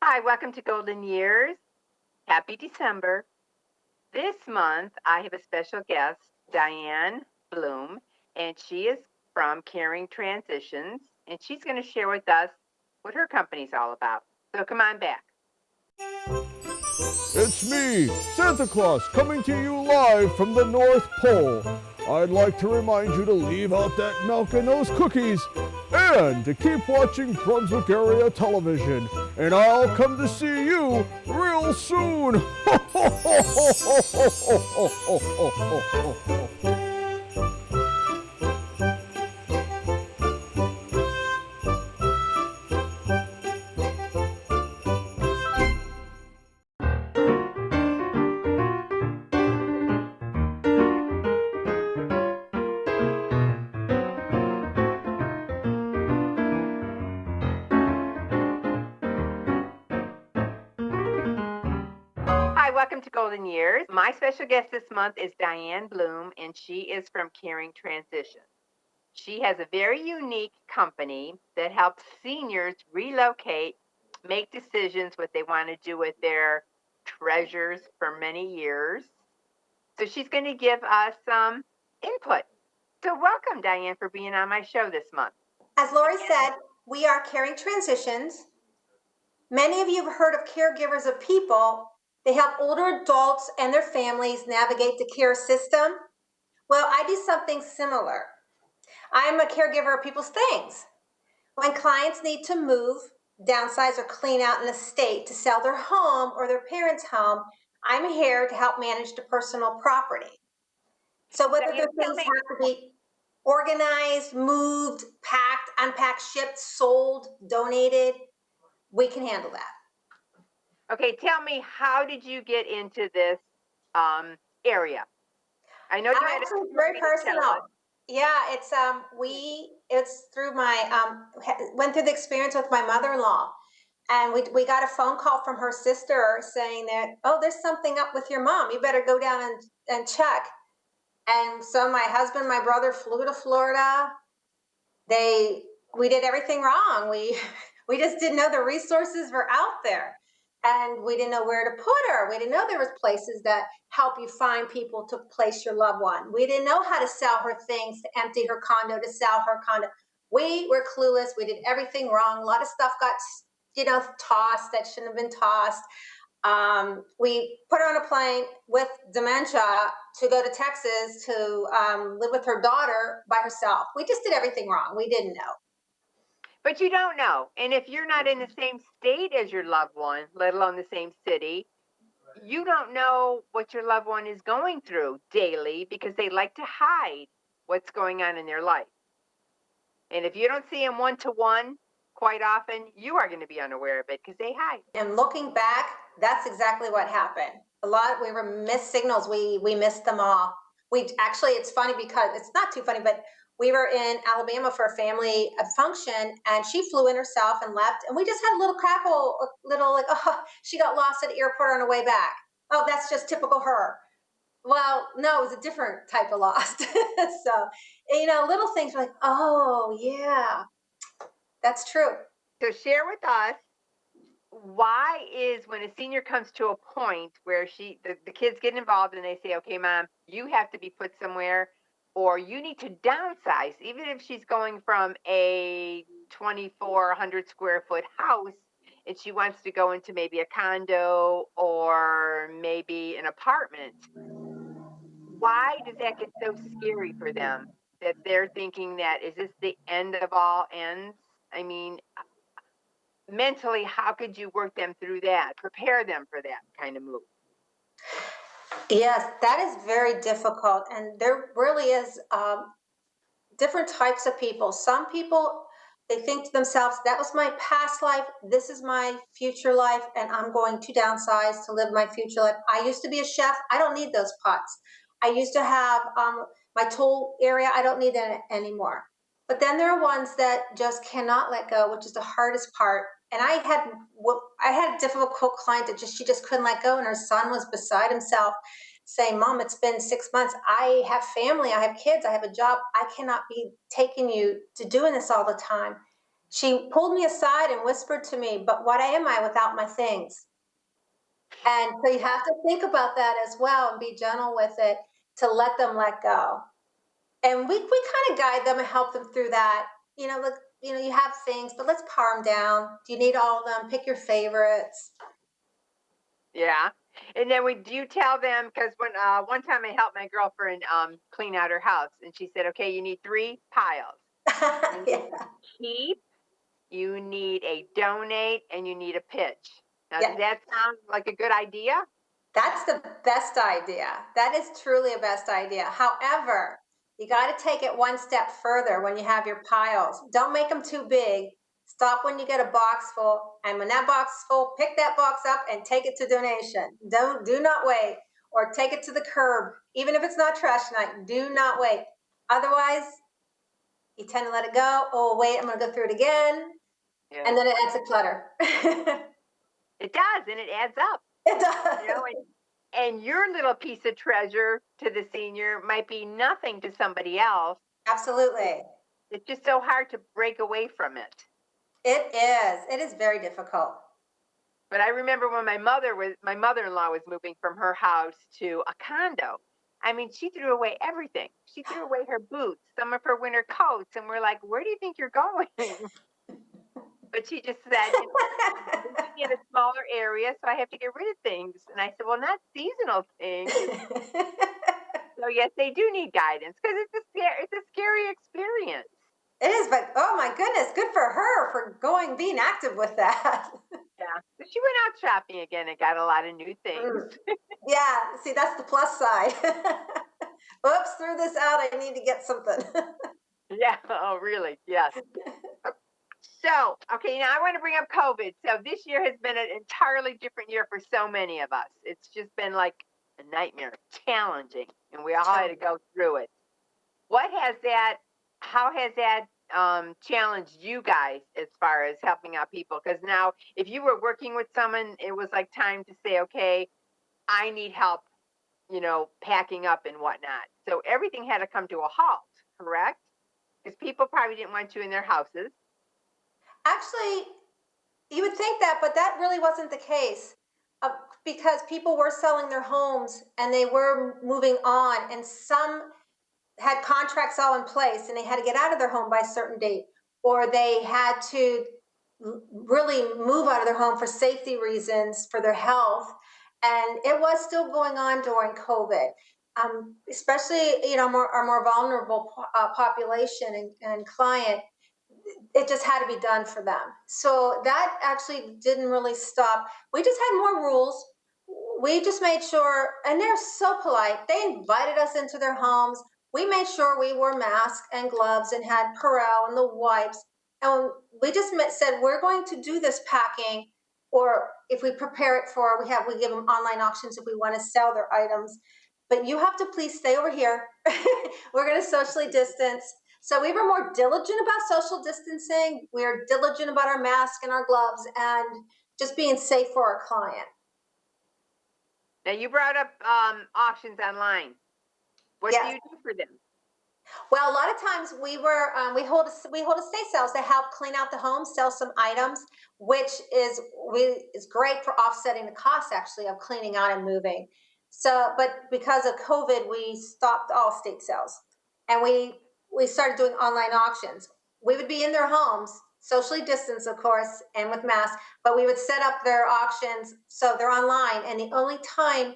Hi, welcome to Golden Years. Happy December. This month, I have a special guest, Diane Blum, and she is from Caring Transitions, and she's going to share with us what her company's all about. So come on back. It's me, Santa Claus, coming to you live from the North Pole. I'd like to remind you to leave out that milk and those cookies, and to keep watching Brunswick area television. And I'll come to see you real soon. Hi, welcome to Golden Years. My special guest this month is Diane Blum, and she is from Caring Transitions. She has a very unique company that helps seniors relocate, make decisions what they want to do with their treasures for many years. So she's going to give us some input. So welcome, Diane, for being on my show this month. As Lori said, we are Caring Transitions. Many of you have heard of caregivers of people. They help older adults and their families navigate the care system. Well, I do something similar. I'm a caregiver of people's things. When clients need to move, downsize, or clean out an estate to sell their home or their parents' home, I'm here to help manage the personal property. So whether their things have to be organized, moved, packed, unpacked, shipped, sold, donated, we can handle that. Okay, tell me, how did you get into this area? I know you had Actually, very personal. Yeah, it's through my went through the experience with my mother-in-law, and we got a phone call from her sister saying that, oh, there's something up with your mom. You better go down and check. And so my husband, my brother flew to Florida. We did everything wrong. We just didn't know the resources were out there, and we didn't know where to put her. We didn't know there was places that help you find people to place your loved one. We didn't know how to sell her things, to empty her condo, to sell her condo. We were clueless. We did everything wrong. A lot of stuff got tossed that shouldn't have been tossed. We put her on a plane with dementia to go to Texas to live with her daughter by herself. We just did everything wrong. We didn't know. But you don't know. And if you're not in the same state as your loved one, let alone the same city, you don't know what your loved one is going through daily because they like to hide what's going on in their life. And if you don't see them one to one, quite often you are going to be unaware of it because they hide. And looking back, that's exactly what happened. We were missed signals. We missed them all. It's funny because it's not too funny, but we were in Alabama for a family function, and she flew in herself and left, and we just had a little crackle, oh, she got lost at the airport on her way back. Oh, that's just typical her. Well, no, it was a different type of lost. So, little things like, oh yeah, that's true. So share with us, why is when a senior comes to a point where the kids get involved and they say, okay, mom, you have to be put somewhere, or you need to downsize, even if she's going from a 2,400 square foot house and she wants to go into maybe a condo or maybe an apartment. Why does that get so scary for them that they're thinking that, is this the end of all ends? I mean, mentally, how could you work them through that, prepare them for that kind of move? Yes, that is very difficult. And there really is different types of people. Some people, they think to themselves, that was my past life, this is my future life, and I'm going to downsize to live my future life. I used to be a chef. I don't need those pots. I used to have my tool area. I don't need that anymore. But then there are ones that just cannot let go, which is the hardest part. And I had a difficult client that she just couldn't let go, and her son was beside himself saying, Mom, it's been 6 months. I have family, I have kids, I have a job. I cannot be taking you to doing this all the time. She pulled me aside and whispered to me, "But what am I without my things?" And so you have to think about that as well and be gentle with it to let them let go. And we kind of guide them and help them through that. Look, you have things, but let's par them down. Do you need all of them? Pick your favorites. Yeah. And then do you tell them, because when one time I helped my girlfriend clean out her house, and she said, okay, you need three piles. You need Yeah. a keep, you need a donate, and you need a pitch. Now, Yeah. does that sound like a good idea? That's the best idea. That is truly a best idea. However, you got to take it one step further when you have your piles. Don't make them too big. Stop when you get a box full. And when that box is full, pick that box up and take it to donation. Do not wait, or take it to the curb. Even if it's not trash night, do not wait. Otherwise, you tend to let it go. Oh, wait, I'm going to go through it again. Yeah. And then it adds to clutter. It does, and it adds up. It You know, does. and your little piece of treasure to the senior might be nothing to somebody else. Absolutely. It's just so hard to break away from it. It is. It is very difficult. But I remember when my mother-in-law was moving from her house to a condo. I mean, she threw away everything. She threw away her boots, some of her winter coats, and we're like, "Where do you think you're going?" But she just said, I'm moving in a smaller area, so I have to get rid of things. And I said, "Well, not seasonal things." So yes, they do need guidance because it's a scary experience. It is, but oh my goodness, good for her for being active with that. Yeah. So she went out shopping again and got a lot of new things. Mm. Yeah, see, that's the plus side. Oops, threw this out. I need to get something. Yeah. Oh, really? Yes. So, okay, now I want to bring up COVID. So this year has been an entirely different year for so many of us. It's just been like a nightmare, challenging, and we all had to go through it. What has that? How has that challenged you guys as far as helping out people? Because now, if you were working with someone, it was like time to say, okay, I need help, packing up and whatnot. So everything had to come to a halt, correct? Because people probably didn't want you in their houses. Actually, you would think that, but that really wasn't the case. Because people were selling their homes and they were moving on, and some had contracts all in place and they had to get out of their home by a certain date, or they had to really move out of their home for safety reasons, for their health. And it was still going on during COVID. Especially, our more vulnerable population and client, it just had to be done for them. So that actually didn't really stop. We just had more rules. We just made sure, and they're so polite. They invited us into their homes. We made sure we wore masks and gloves and had Purell and the wipes. And we just said, we're going to do this packing, or if we prepare it we give them online auctions if we want to sell their items. But you have to please stay over here. We're going to socially distance. So we were more diligent about social distancing. We are diligent about our mask and our gloves and just being safe for our client. Now you brought up auctions online. What do Yes. you do for them? Well, a lot of times we hold estate sales to help clean out the home, sell some items, which is great for offsetting the cost actually of cleaning out and moving. So, but because of COVID, we stopped all estate sales, and we started doing online auctions. We would be in their homes, socially distanced, of course, and with masks, but we would set up their auctions so they're online, and the only time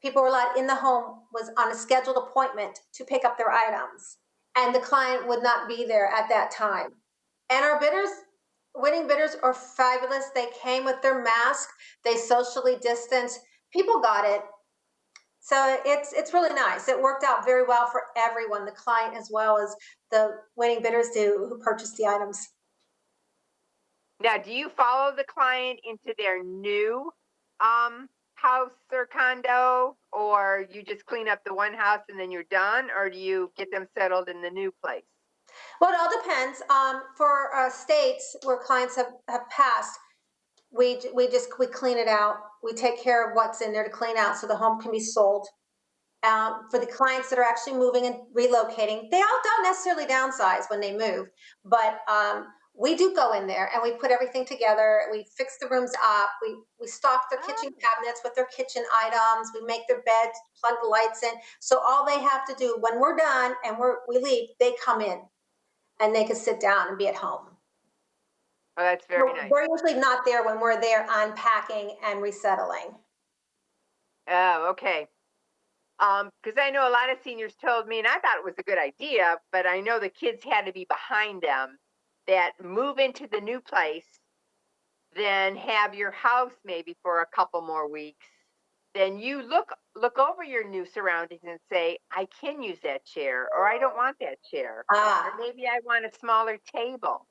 people were allowed in the home was on a scheduled appointment to pick up their items, and the client would not be there at that time. And our winning bidders are fabulous. They came with their mask, they socially distanced. People got it. So it's really nice. It worked out very well for everyone, the client as well as the winning bidders who purchased the items. Now, do you follow the client into their new house or condo, or you just clean up the one house and then you're done, or do you get them settled in the new place? Well, it all depends. For states where clients have passed, we clean it out. We take care of what's in there to clean out so the home can be sold. For the clients that are actually moving and relocating, they all don't necessarily downsize when they move, but we do go in there and we put everything together. We fix the rooms up. We stock their Oh, kitchen cabinets with their kitchen items. We make their beds, plug the lights in. So all they have to do when we're done and we leave, they come in and they can sit down and be at home. oh, that's very So nice. they're usually not there when we're there unpacking and resettling. Oh, okay. Because I know a lot of seniors told me, and I thought it was a good idea, but I know the kids had to be behind them, that move into the new place, then have your house maybe for a couple more weeks. Then you look over your new surroundings and say, I can use that chair, or I don't want that chair, or Ah, maybe I want a smaller table.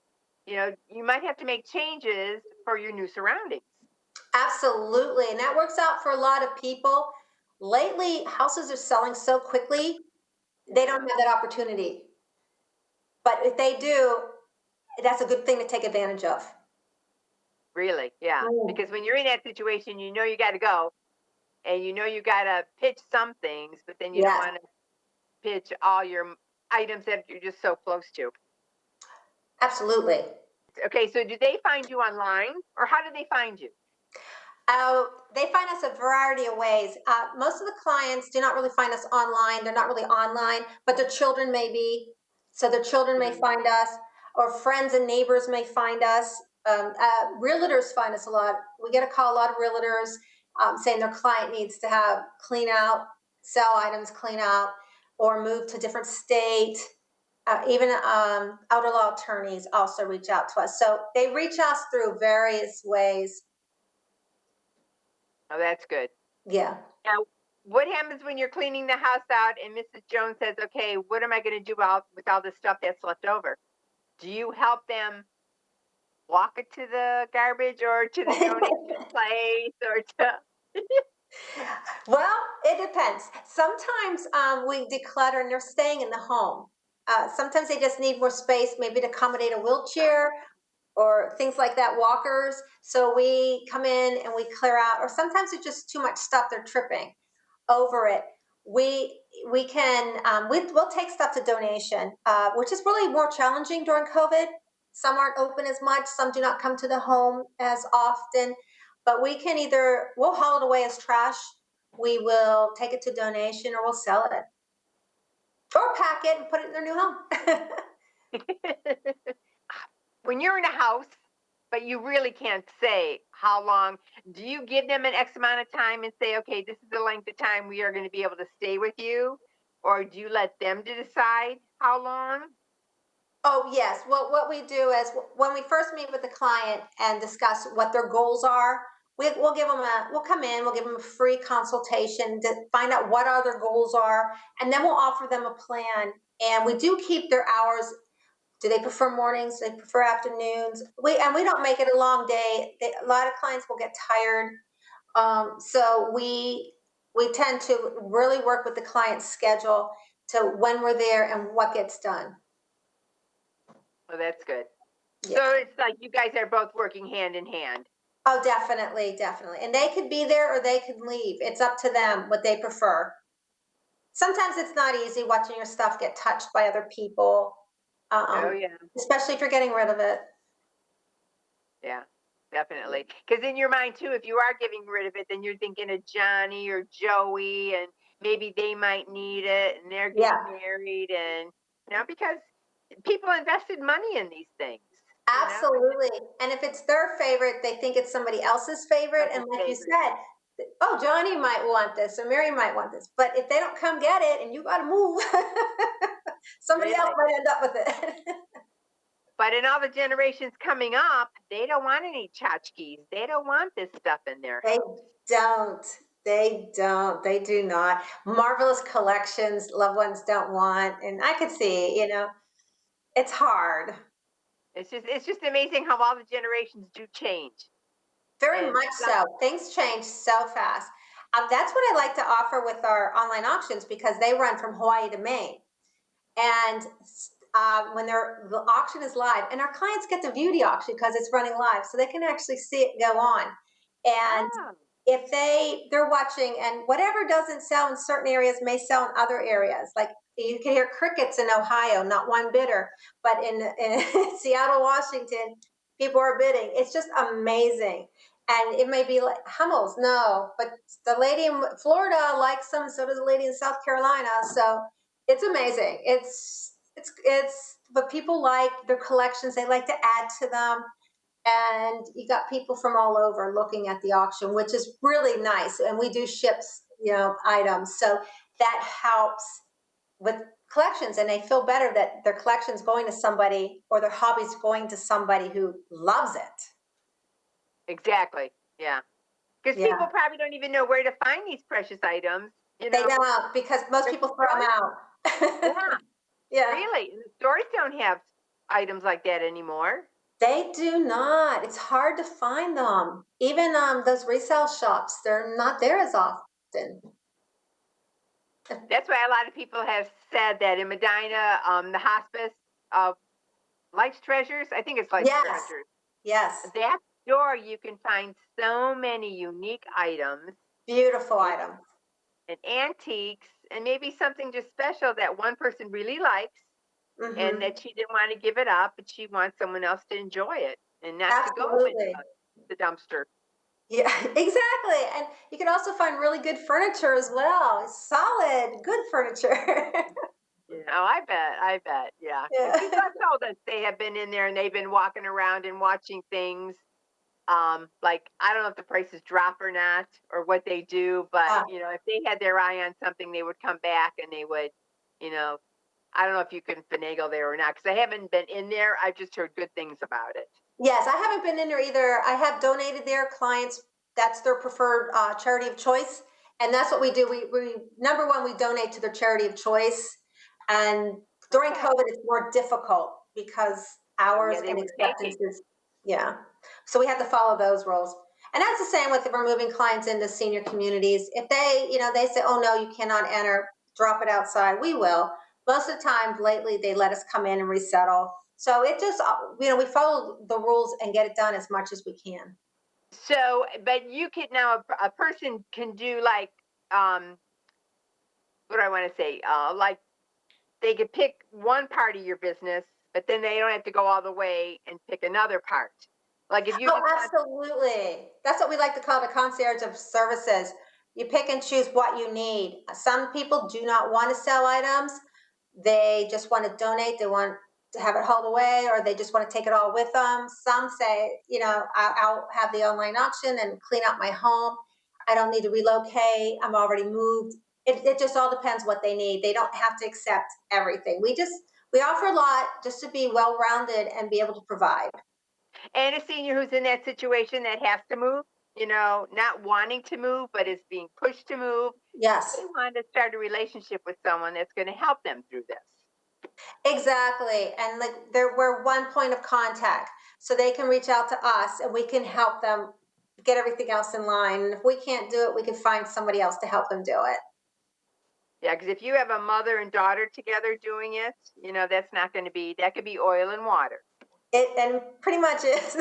You might have to make changes for your new surroundings. absolutely. And that works out for a lot of people. Lately, houses are selling so quickly, they don't Yeah, have that opportunity. But if they do, that's a good thing to take advantage of. really, yeah. Mm, Because when you're in that situation, you got to go, and you got to pitch some things, but then you don't yes, want to pitch all your items that you're just so close to. absolutely. Okay, so do they find you online, or how do they find you? They find us a variety of ways. Most of the clients do not really find us online. They're not really online, but their children may be. So their children may Mhm. find us, or friends and neighbors may find us. Realtors find us a lot. We get a call a lot of realtors saying their client needs to have clean out, sell items, clean out, or move to a different state. Even outer law attorneys also reach out to us. So they reach us through various ways. Oh, that's good. Yeah. Now, what happens when you're cleaning the house out and Mrs. Jones says, "Okay, what am I going to do with all the stuff that's left over?" Do you help them walk it to the garbage or to the donation place or to? Well, it depends. Sometimes we declutter and they're staying in the home. Sometimes they just need more space, maybe to accommodate a wheelchair or things like that, walkers. So we come in and we clear out, or sometimes it's just too much stuff, they're tripping over it. We can we'll take stuff to donation, which is really more challenging during COVID. Some aren't open as much, some do not come to the home as often, but we can either we'll haul it away as trash, we will take it to donation, or we'll sell it or pack it and put it in their new home. When you're in a house, but you really can't say how long, do you give them an X amount of time and say, okay, this is the length of time we are going to be able to stay with you? Or do you let them to decide how long? Oh, yes. Well, what we do is when we first meet with the client and discuss what their goals are, we'll give them we'll come in, we'll give them a free consultation to find out what our their goals are, and then we'll offer them a plan. And we do keep their hours. Do they prefer mornings? Do they prefer afternoons? We don't make it a long day. A lot of clients will get tired. So we tend to really work with the client's schedule to when we're there and what gets done. Oh, that's good. Yeah. So it's like you guys are both working hand in hand. Oh, definitely, definitely. And they could be there or they could leave. It's up to them what they prefer. Sometimes it's not easy watching your stuff get touched by other people, Oh, um, yeah. especially if you're getting rid of it. Yeah, definitely. Because in your mind, too, if you are getting rid of it, then you're thinking of Johnny or Joey, and maybe they might need it and they're Yeah, getting married. And, because people invested money in these things, and it's absolutely. And if it's their favorite, they think it's somebody else's favorite. not And their like you favorite. said, oh, Johnny might want this or Mary might want this. But if they don't come get it and you got to move, somebody else Really. might end up with it. But in all the generations coming up, they don't want any tchotchkes. They don't want this stuff in their They house. don't. They don't. They do not. Marvelous collections, loved ones don't want. And I could see, it's hard. It's just amazing how all the generations do change. Very And much so. Things change so fast. That's what I like to offer with our online auctions because they run from Hawaii to Maine. And when the auction is live, and our clients get to view the auction because it's running live, so they can actually see it go on. And oh, if they're watching, and whatever doesn't sell in certain areas may sell in other areas. Like you can hear crickets in Ohio, not one bidder, but in Seattle, Washington, people are bidding. It's just amazing. And it may be like Hummels, no, but the lady in Florida likes them, so does the lady in South Carolina. So it's amazing. It's what people like, their collections, they like to add to them. And you got people from all over looking at the auction, which is really nice. And we do ships, items. So that helps with collections, and they feel better that their collection's going to somebody or their hobby's going to somebody who loves it. Exactly. Yeah. Because people Yeah. probably don't even know where to find these precious items. They don't, because most people throw them out. Yeah. Yeah. Really. And the stores don't have items like that anymore. They do not. It's hard to find them. Even those resale shops, they're not there as often. That's why a lot of people have said that in Medina, the hospice of Life's Treasures, I think it's Life's Yes. Treasures. Yes. That store, you can find so many unique items. Beautiful items. And antiques, and maybe something just special that one person really likes, and that she didn't want to give it up, but she wants someone else to enjoy it and not Absolutely. to go in the dumpster. Yeah, exactly. And you can also find really good furniture as well. Solid, good furniture. Yeah, oh, I bet, yeah. 'Cause Yeah. people have told us they have been in there and they've been walking around and watching things. Like I don't know if the prices drop or not, or what they do, but Ah, if they had their eye on something, they would come back and they would, you know, I don't know if you can finagle there or not, because I haven't been in there. I've just heard good things about it. yes, I haven't been in there either. I have donated there. Clients, that's their preferred charity of choice. And that's what we do. We number one, we donate to their charity of choice. And during Okay. COVID, it's more difficult because Oh hours yeah, they and were taking. acceptances. Yeah. So we have to follow those rules. And that's the same with if we're moving clients into senior communities. If they say, oh no, you cannot enter, drop it outside, we will. Most of the time lately, they let us come in and resettle. So it just, we follow the rules and get it done as much as we can. So, but you could now a person can do like what do I want to say? Like they could pick one part of your business, but then they don't have to go all the way and pick another part. Like if you Oh, just want, absolutely. That's what we like to call the concierge of services. You pick and choose what you need. Some people do not want to sell items. They just want to donate. They want to have it hauled away, or they just want to take it all with them. Some say, I'll have the online auction and clean out my home. I don't need to relocate. I'm already moved. It just all depends what they need. They don't have to accept everything. We offer a lot just to be well rounded and be able to provide. and a senior who's in that situation that has to move, not wanting to move, but is being pushed to move, Yes. they want to start a relationship with someone that's going to help them through this. Exactly. And like we're one point of contact. So they can reach out to us and we can help them get everything else in line. And if we can't do it, we can find somebody else to help them do it. Yeah, because if you have a mother and daughter together doing it, that's not going to be, that could be oil and water. It and pretty much is.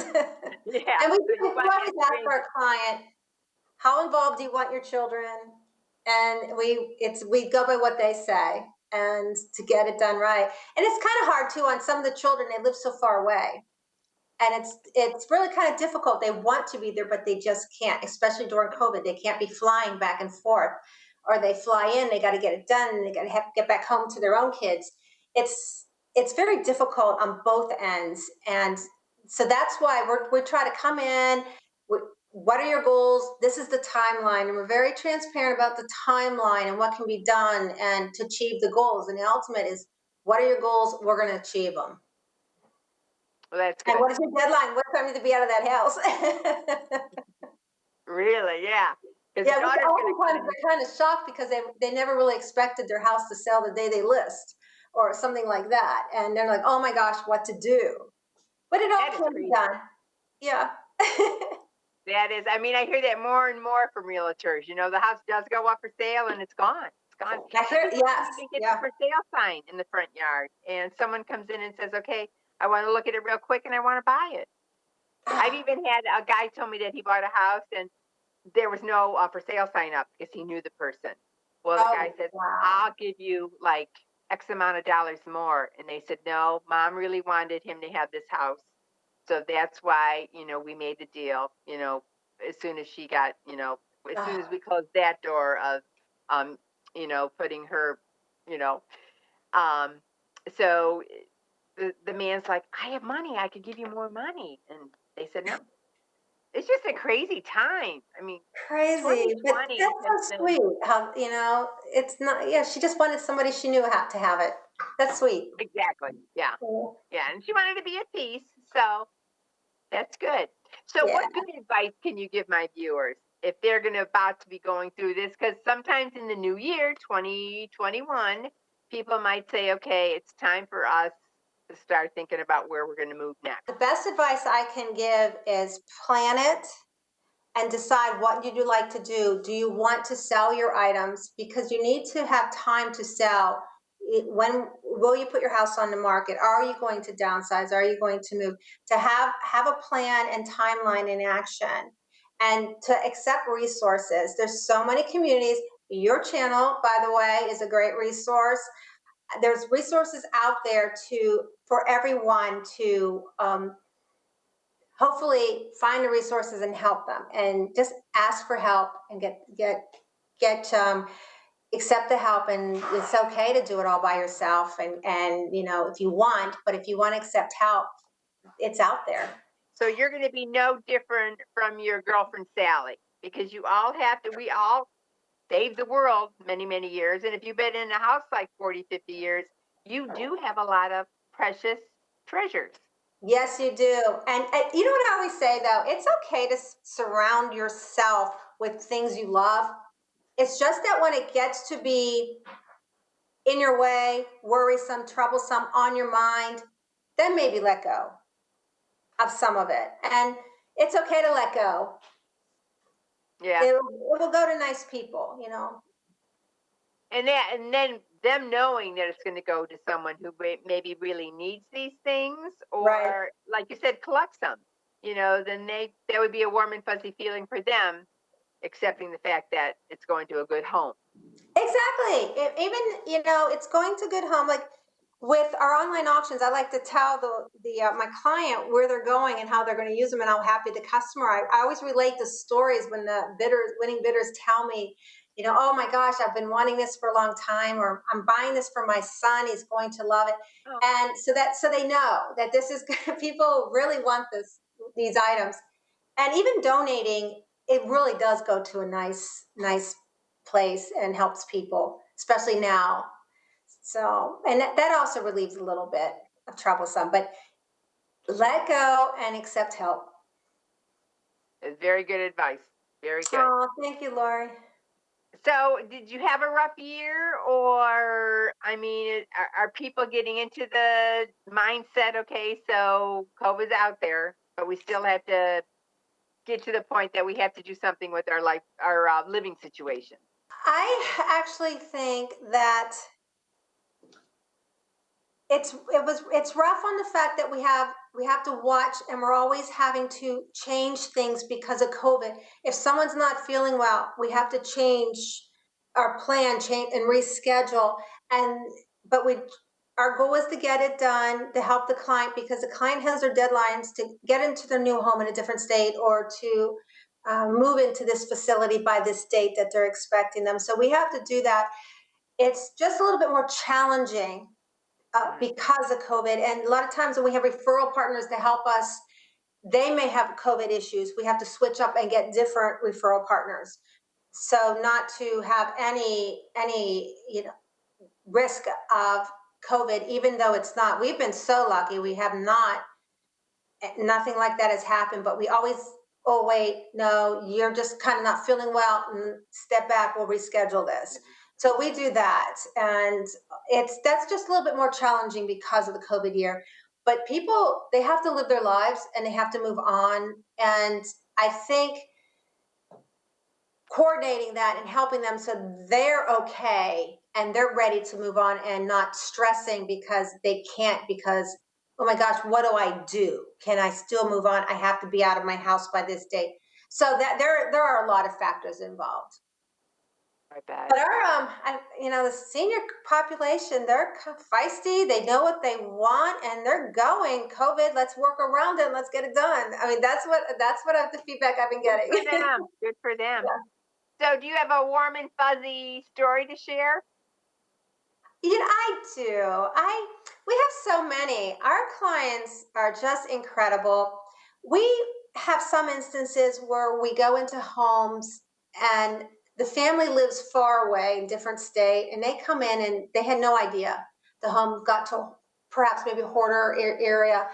Yeah. And we So you want always that ask strange. our client, how involved do you want your children? And we go by what they say and to get it done right. And it's kind of hard too on some of the children, they live so far away. And it's really kind of difficult. They want to be there, but they just can't, especially during COVID. They can't be flying back and forth, or they fly in, they got to get it done, and they got to have to get back home to their own kids. It's very difficult on both ends, and so that's why we try to come in. What are your goals? This is the timeline, and we're very transparent about the timeline and what can be done and to achieve the goals. And the ultimate is, what are your goals? We're going to achieve them. Well, that's And good. what is your deadline? What time need to be out of that house? Really, yeah. Because the Yeah, which daughter's going to come oftentimes in. they're kind of shocked because they never really expected their house to sell the day they list or something like that. And they're like, oh my gosh, what to do? But it all That is can be crazy. done. Yeah. That is, I mean, I hear that more and more from realtors. The house does go up for sale and it's gone. It's gone. I Some hear, people don't yes. even get the Yeah. for sale sign in the front yard. And someone comes in and says, okay, I want to look at it real quick and I want to buy it. I've even had a guy tell me that he bought a house and there was no for sale sign up because he knew the person. Well, the guy Oh, says, wow. I'll give you like X amount of dollars more. And they said, no, mom really wanted him to have this house. So that's why, we made the deal, as soon as she got, as soon as we closed that door of, um, putting her, you know, um, so the man's like, I have money. I could give you more money. And they said, no, it's just a crazy time. I mean, Crazy, but 2020 has that's so been sweet. How, it's not, yeah, she just wanted somebody she knew how to have it. That's sweet. exactly. Yeah. Yeah. Yeah. And she wanted to be at peace. So that's good. So, Yeah. what good advice can you give my viewers if they're going to about to be going through this? Because sometimes in the new year, 2021, people might say, okay, it's time for us to start thinking about where we're going to move next. The best advice I can give is plan it and decide what you do like to do. Do you want to sell your items? Because you need to have time to sell. When will you put your house on the market? Are you going to downsize? Are you going to move? To have a plan and timeline in action, and to accept resources. There's so many communities. Your channel, by the way, is a great resource. There's resources out there for everyone to hopefully find the resources and help them, and just ask for help and get accept the help. And it's okay to do it all by yourself, and if you want, but if you want to accept help, it's out there. So, you're going to be no different from your girlfriend Sally because we all saved the world many, many years. And if you've been in a house like 40, 50 years, you do have a lot of precious treasures. Yes, you do. And you know what I always say, though, it's okay to surround yourself with things you love. It's just that when it gets to be in your way, worrisome, troublesome, on your mind, then maybe let go of some of it. And it's okay to let go. Yeah. It will go to nice people. And then them knowing that it's going to go to someone who maybe really needs these things, Right. or like you said, collects them, then that would be a warm and fuzzy feeling for them, accepting the fact that it's going to a good home. Exactly. Even, it's going to good home. Like with our online auctions, I like to tell the my client where they're going and how they're going to use them and how happy the customer. I always relate the stories when the winning bidders tell me, oh my gosh, I've been wanting this for a long time, or I'm buying this for my son. He's going to love it. Oh, And so they know that this is people really want these items. And even donating, it really does go to a nice place and helps people, especially now. So, and that also relieves a little bit of troublesome, but let go and accept help. it's very good advice. Very good. Oh, thank you, Lori. So, did you have a rough year, or I mean, are people getting into the mindset? Okay, so COVID's out there, but we still have to get to the point that we have to do something with our life, our living situation. I actually think that it's rough on the fact that we have to watch, and we're always having to change things because of COVID. If someone's not feeling well, we have to change our plan, change and reschedule. And but we our goal is to get it done to help the client, because the client has their deadlines to get into their new home in a different state, or to move into this facility by this date that they're expecting them. So we have to do that. It's just a little bit more challenging because of COVID. And a lot of times when we have referral partners to help us, they may have COVID issues. We have to switch up and get different referral partners. So not to have any risk of COVID, even though it's not. We've been so lucky. We have not, nothing like that has happened, but we always, oh wait, no, you're just kind of not feeling well, step back, we'll reschedule this. So we do that, and that's just a little bit more challenging because of the COVID year. But people, they have to live their lives and they have to move on. And I think coordinating that and helping them so they're okay and they're ready to move on, and not stressing because they can't, because oh my gosh, what do I do? Can I still move on? I have to be out of my house by this date. So that there are a lot of factors involved. I bet. But the senior population, they're feisty. They know what they want, and they're going. COVID, let's work around it. And let's get it done. I mean, that's the feedback I've been Good getting. for them. Good for them. So, do you have a warm and fuzzy story to share? I do. We have so many. Our clients are just incredible. We have some instances where we go into homes and the family lives far away in different state, and they come in and they had no idea the home got to perhaps maybe a hoarder area,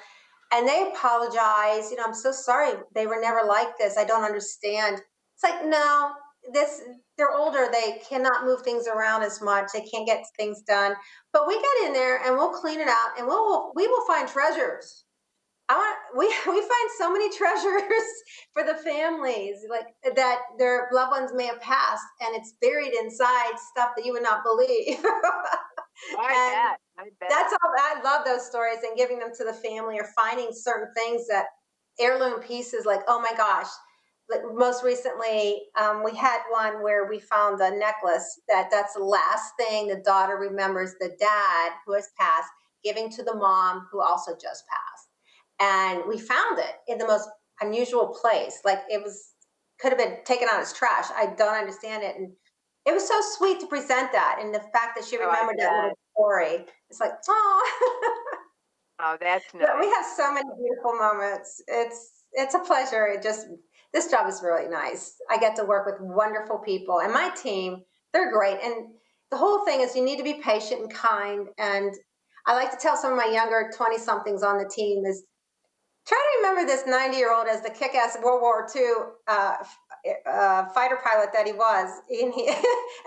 and they apologize. I'm so sorry. They were never like this. I don't understand. It's like, no, this, they're older. They cannot move things around as much. They can't get things done. But we get in there and we'll clean it out, and we will find treasures. We find so many treasures for the families, like that their loved ones may have passed, and it's buried inside stuff that you would not believe. I And bet. I bet. that's all. I love those stories and giving them to the family, or finding certain things that heirloom pieces, like, oh my gosh. Like, most recently, we had one where we found a necklace that's the last thing the daughter remembers the dad who has passed giving to the mom who also just passed. And we found it in the most unusual place. Like, it was, could have been taken out as trash. I don't understand it. And it was so sweet to present that, and the fact that she Oh, I remembered that little bet. story. It's like, oh. Oh, that's Yeah, we nice. have so many beautiful moments. It's a pleasure. This job is really nice. I get to work with wonderful people, and my team, they're great. And the whole thing is, you need to be patient and kind. And I like to tell some of my younger 20 somethings on the team is, try to remember this 90-year-old as the kick-ass World War II fighter pilot that he was.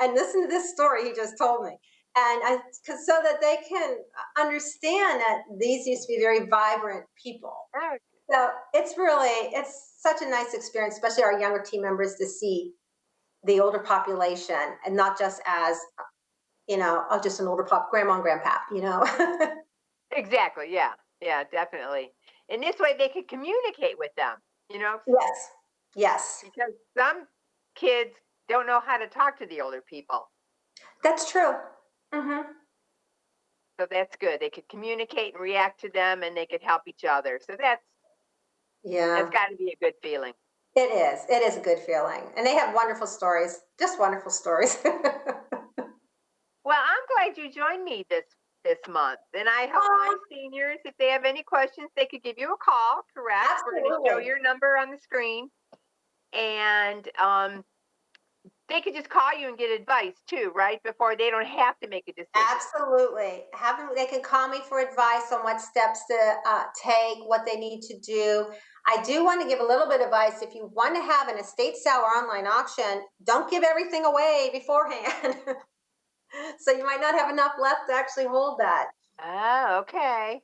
And listen to this story he just told me. And cause so that they can understand that these used to be very vibrant people. Oh, So it's such a nice experience, especially our younger team members, to see the older population, and not just as, oh, just an older grandma and grandpa. exactly. Yeah. Yeah, definitely. And this way they could communicate with them, you know, Yes. Yes. because some kids don't know how to talk to the older people. That's true. Hmm. So that's good. They could communicate and react to them, and they could help each other. So that's Yeah. got to be a good feeling. It is. It is a good feeling. And they have wonderful stories, just wonderful stories. Well, I'm glad you joined me this month, and I hope my Oh, seniors, if they have any questions, they could give you a call. Correct? We're going to show absolutely. your number on the screen, and they could just call you and get advice too, right? Before they don't have to make a decision. Absolutely. They can call me for advice on what steps to take, what they need to do. I do want to give a little bit of advice. If you want to have an estate sale or online auction, don't give everything away beforehand. So you might not have enough left to actually hold that. Oh, okay.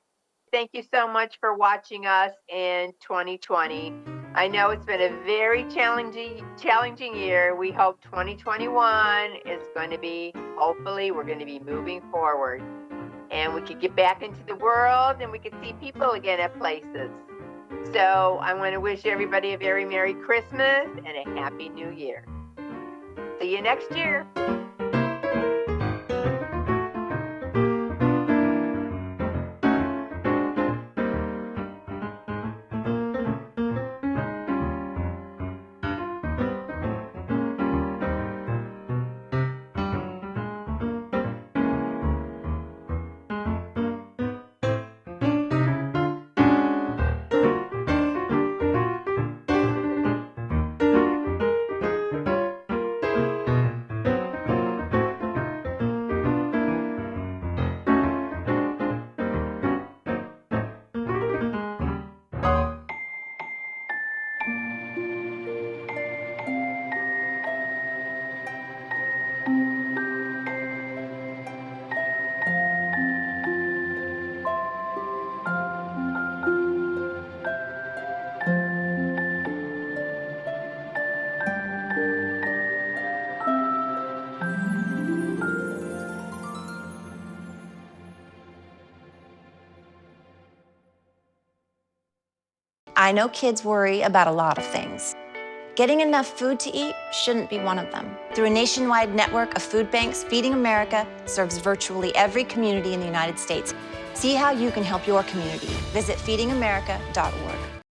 Thank you so much for watching us in 2020. I know it's been a very challenging year. We hope 2021 is going to be, hopefully, we're going to be moving forward, and we could get back into the world, and we could see people again at places. So I want to wish everybody a very Merry Christmas and a Happy New Year. See you next year. I know kids worry about a lot of things. Getting enough food to eat shouldn't be one of them. Through a nationwide network of food banks, Feeding America serves virtually every community in the United States. See how you can help your community. Visit feedingamerica.org.